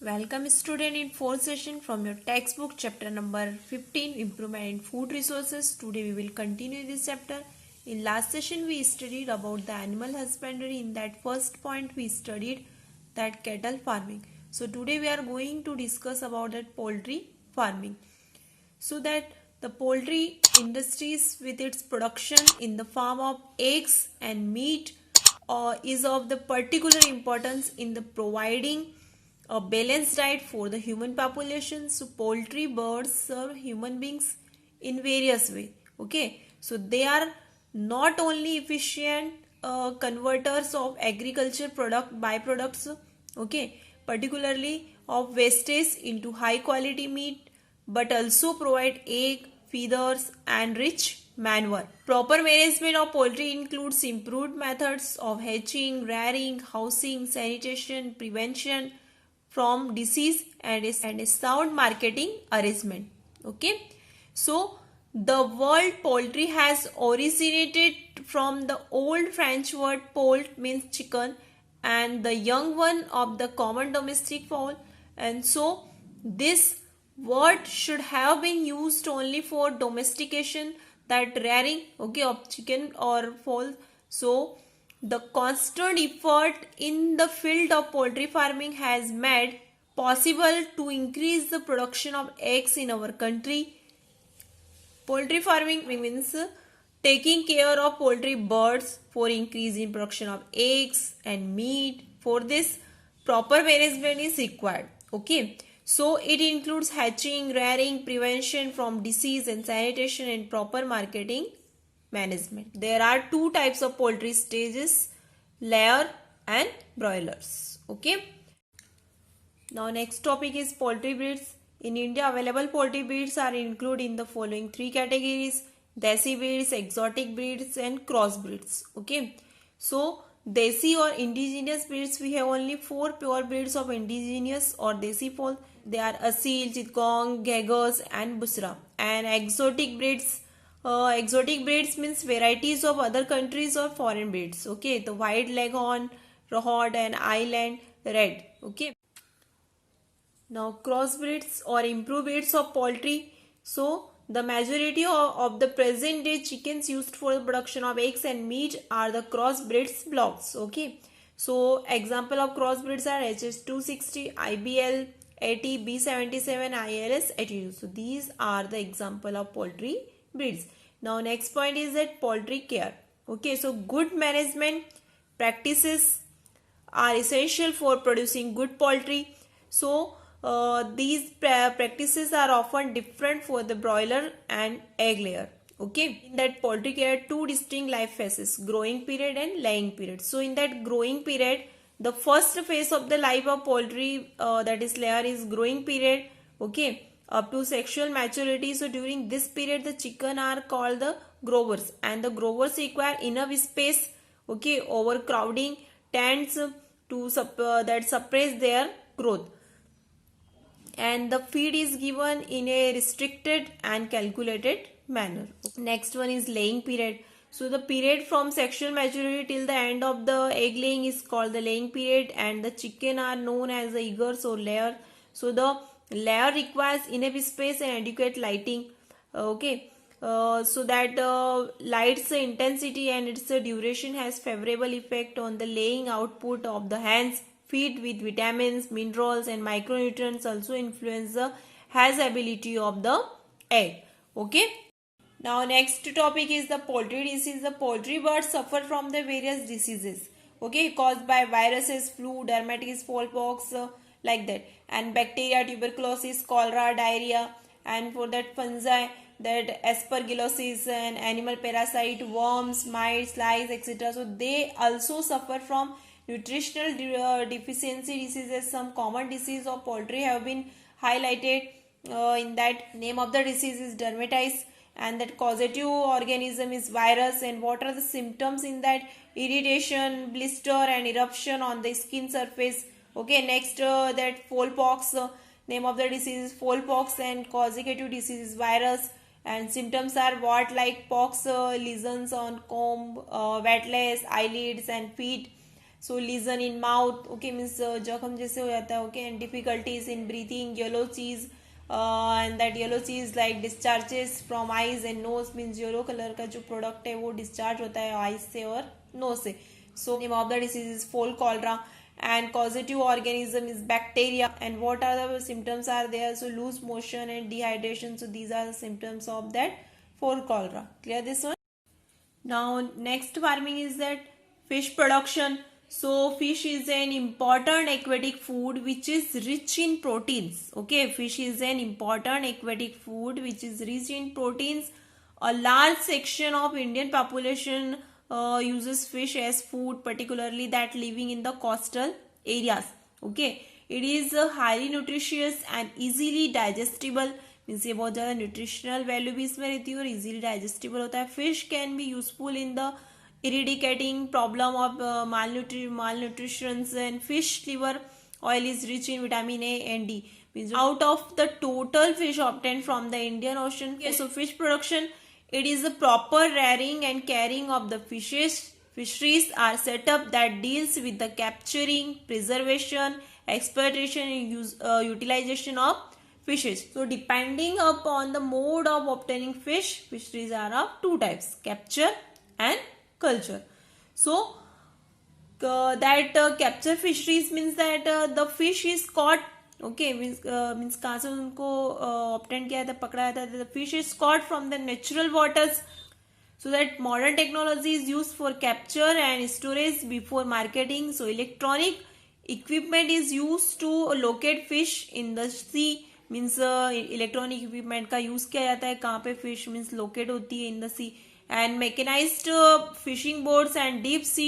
Welcome student in fourth session from your textbook chapter number 15 improvement in food resources. Today we will continue this chapter. In last session we studied about the animal husbandry. In that first point we studied that cattle farming. So today we are going to discuss about that poultry farming. So that the poultry industries with its production in the form of eggs and meat is of the particular importance in the providing a balanced diet for the human population. So poultry birds serve human beings in various ways. Okay, so they are not only efficient converters of agriculture product byproducts, okay, particularly of wastage into high quality meat, but also provide egg, feathers and rich manure. Proper management of poultry includes improved methods of hatching, rearing, housing, sanitation, prevention from disease and a sound marketing arrangement. Okay, so the word poultry has originated from the old French word poult means chicken and the young one of the common domestic fowl, and so this word should have been used only for domestication, that rearing, okay, of chicken or fowl. So the constant effort in the field of poultry farming has made possible to increase the production of eggs in our country. Poultry farming means taking care of poultry birds for increase in production of eggs and meat. For this, proper management is required. Okay, so it includes hatching, rearing, prevention from disease and sanitation and proper marketing management. There are two types of poultry stages, layer and broilers. Okay. Now next topic is poultry breeds. In India, available poultry breeds are included in the following three categories: desi breeds, exotic breeds and cross breeds. Okay. So desi or indigenous breeds, we have only four pure breeds of indigenous or desi fowl. They are Asil, Chittagong, Ghegars and Busra. And exotic breeds means varieties of other countries or foreign breeds. Okay, the white leghorn, Rohod and island red. Okay. Now crossbreeds or improved breeds of poultry. So the majority of the present day chickens used for the production of eggs and meat are the crossbreeds blocks. Okay. So example of crossbreeds are HS260, IBL 80, B77, ILS 82. So these are the example of poultry breeds. Now next point is that poultry care. Okay, so good management practices are essential for producing good poultry. So these practices are often different for the broiler and egg layer. Okay, in that poultry care two distinct life phases, growing period and laying period. So in that growing period, the first phase of the life of poultry, that is layer, is growing period. Okay, up to sexual maturity. So during this period the chicken are called the growers, and the growers require enough space. Okay, overcrowding tends to that suppress their growth, and the feed is given in a restricted and calculated manner. Next one is laying period. So the period from sexual maturity till the end of the egg laying is called the laying period, and the chicken are known as the eggers or layer. So the layer requires enough space and adequate lighting. Okay, so that light's intensity and its duration has favorable effect on the laying output of the hens. Feed with vitamins, minerals and micronutrients also influence the has ability of the egg. Okay. Now next topic is the poultry disease. The poultry birds suffer from the various diseases, okay, caused by viruses, flu, dermatitis, smallpox, like that, and bacteria, tuberculosis, cholera, diarrhea, and for that fungi, that aspergillosis and animal parasite, worms, mites, lice, etc. So they also suffer from nutritional deficiency diseases. Some common disease of poultry have been highlighted. In that, name of the disease is dermatitis, and that causative organism is virus. And what are the symptoms in that? Irritation, blister and eruption on the skin surface. Okay, next that foalpox, name of the disease is foalpox, and causative disease is virus, and symptoms are what, like pox lesions on comb, wetness, eyelids and feet. So lesion in mouth, okay means जख्म जैसे हो जाता है, okay and difficulties in breathing, yellow चीज and that yellow चीज like discharges from eyes and nose, means yellow colour का जो product है वो डिस्चार्ज होता है आईज से और नोज से. So name of the disease is फोल cholera and causative organism is bacteria. And what are the symptoms are there? So loose motion and dehydration. So these are the symptoms of that fall cholera. Clear this one? Now next farming is that fish production. So fish is an important aquatic food which is rich in proteins. Okay, fish is an important aquatic food which is rich in proteins. A large section of Indian population uses fish as food, particularly that living in the coastal areas. Okay, it is highly nutritious and easily digestible. Means ये बहुत ज़्यादा nutritional value भी इसमें रहती है और easily digestible होता है. Fish can be useful in the eradicating problem of malnutrition. And fish liver oil is rich in vitamin A and D. Means out of the total fish obtained from the Indian Ocean. Okay, so fish production, it is the proper rearing and caring of the fishes. Fisheries are set up that deals with the capturing, preservation, exploitation and utilization of fishes. So depending upon the mode of obtaining fish, fisheries are of two types, capture and culture. So that capture fisheries means that the fish is caught. Okay, means कहाँ से उनको obtain किया था, पकड़ा था. The fish is caught from the natural waters. So that modern technology is used for capture and storage before marketing. So electronic equipment is used to locate fish in the sea. Means electronic equipment का use किया जाता है कहाँ पे fish means locate होती है in the sea. And mechanised fishing boats and deep sea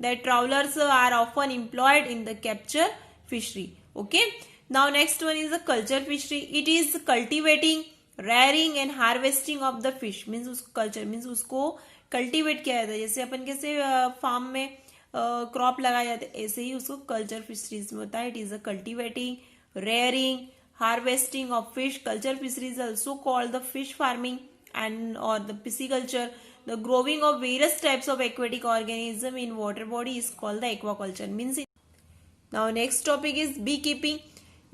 that trawlers are often employed in the capture fishery. Okay, now next one is the culture fishery. It is cultivating, rearing and harvesting of the fish. Means उसको culture means उसको cultivate किया जाता है. जैसे अपन कैसे farm में crop लगाए जाते हैं, ऐसे ही उसको कल्चर फिशरीज में होता है. It is a cultivating, rearing, harvesting of fish. Culture fisheries is also called the fish farming and or the pisciculture. The growing of various types of aquatic organism in water body is called the aquaculture. Means now next topic is beekeeping.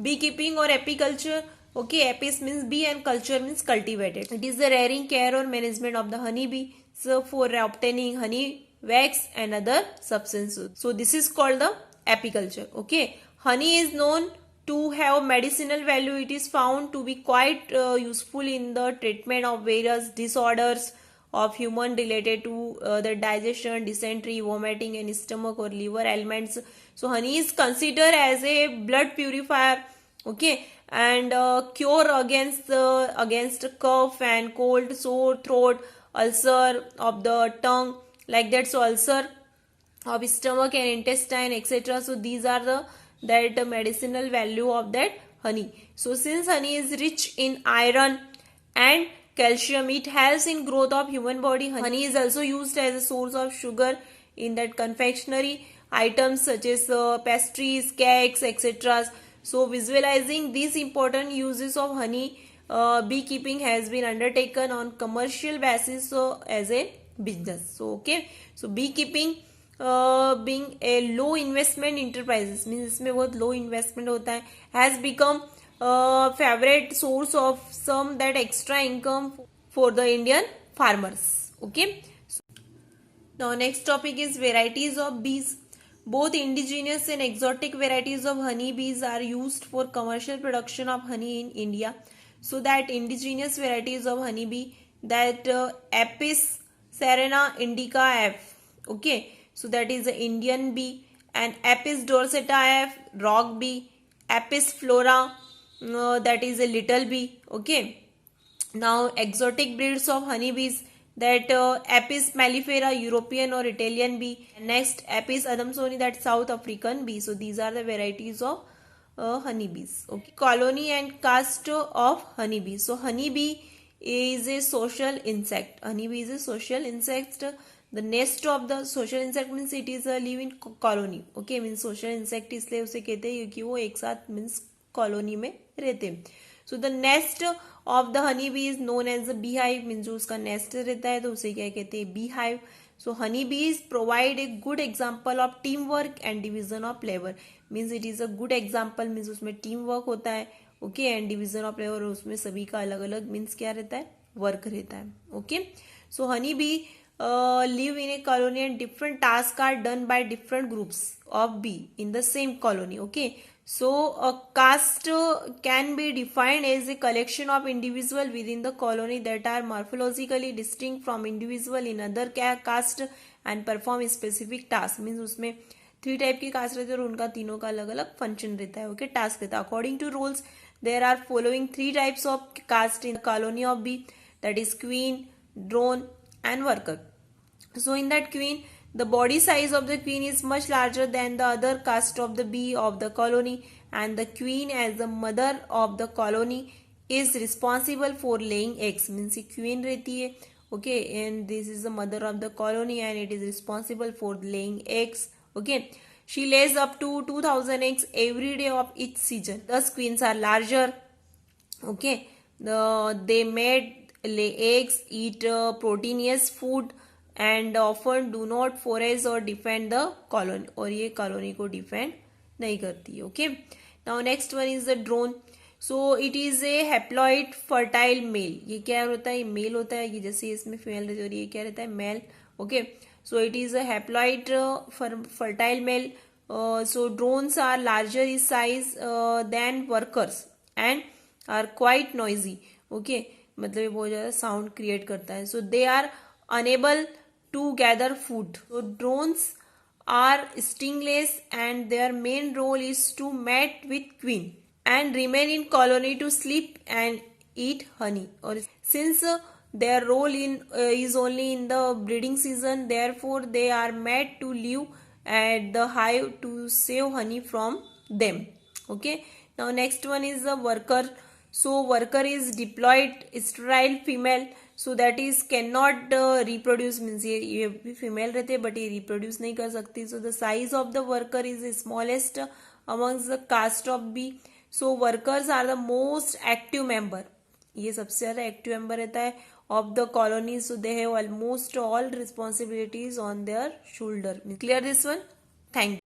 Beekeeping or apiculture. Okay, apis means bee and culture means cultivated. It is the rearing, care or management of the honey bee. So for obtaining honey, wax and other substances. So this is called the apiculture. Okay, honey is known to have medicinal value. It is found to be quite useful in the treatment of various disorders of human related to the digestion, dysentery, vomiting and stomach or liver ailments. So honey is considered as a blood purifier. Okay, and cure against cough and cold, sore throat, ulcer of the tongue, like that. So ulcer of stomach and intestine, etc. So these are the that medicinal value of that honey. So since honey is rich in iron and calcium, it helps in growth of human body. Honey is also used as a source of sugar in that confectionery items such as pastries, cakes, etc. So visualizing these important uses of honey, beekeeping has been undertaken on commercial basis, so as a business. So okay, so beekeeping being a low investment enterprises means इसमें बहुत low investment होता है, has become favorite source of some that extra income for the Indian farmers. Okay, now next topic is varieties of bees. Both indigenous and exotic varieties of honey bees are used for commercial production of honey in India. So that indigenous varieties of honey bee, that Apis cerana indica F. Okay, so that is the Indian bee, and Apis dorsata F, rock bee, Apis flora, that is a little bee. Okay, now exotic breeds of honey bees, that Apis mellifera, European or Italian bee. Next, Apis adamsoni, that South African bee. So these are the varieties of honey bees. Okay, colony and caste of honey bee. So honey bee is a social insect. Honey bee is a social insect. The nest of the social insect means it is a live in colony. Okay, means social insect इसलिए उसे कहते हैं क्योंकि वो एक साथ means colony में रहते हैं. So the nest of the honey bee is known as the beehive. means जो उसका nest रहता है तो उसे क्या कहते हैं, beehive. So honeybees provide a good example of teamwork and division of labor. Means it is a good example, means उसमें teamwork होता है, okay, and division of labor, उसमें सभी का अलग अलग means क्या रहता है, work रहता है, okay. So honeybee live in a colony and different tasks are done by different groups of bee in the same colony, okay. So a caste can be defined as a collection of individuals within the colony that are morphologically distinct from individual in other caste and perform specific task. Means उसमें 3 type की cast रहते हैं और उनका तीनों का अलग अलग फंक्शन रहता है, ओके, टास्क रहता है. According to rules there are following 3 types of caste in colony of bee, that is queen, drone and worker. So in that queen, the body size of the queen is much larger than the other caste of the bee of the colony, and the queen as the mother of the colony is responsible for laying eggs. Means queen रहती है, okay, and this is the mother of the colony and it is responsible for laying eggs, okay. She lays up to 2000 eggs every day of each season. Thus queens are larger, okay. They made lay eggs, eat proteinous food and often do not forage or defend the colony. और ये colony को defend नहीं करती, okay. Now next one is the drone. So it is a haploid fertile male. ये क्या होता है, ये मेल होता है, ये जैसे इसमें फीमेल रहती है और ये क्या रहता है, mail, okay. So it is a haploid fertile male. So drones are larger in size than workers and are quite noisy, okay. मतलब ये बहुत ज़्यादा साउंड क्रिएट करता है. So they are unable to gather food. So drones are stingless and their main role is to mate with queen and remain in colony to sleep and eat honey. और since their role is only in the breeding season, therefore they are made to live at the hive to save honey from them, okay. Now next one is the worker. So worker is diploid sterile female, so that is cannot reproduce. Means ये भी female रहते हैं but ये reproduce नहीं कर सकती. So the size of the worker is the smallest amongst the caste of bee. So workers are the most active member. ये सबसे ज़्यादा एक्टिव मेंबर रहता है of the colony. So they have almost all responsibilities on their shoulder. Clear this one? Thank you.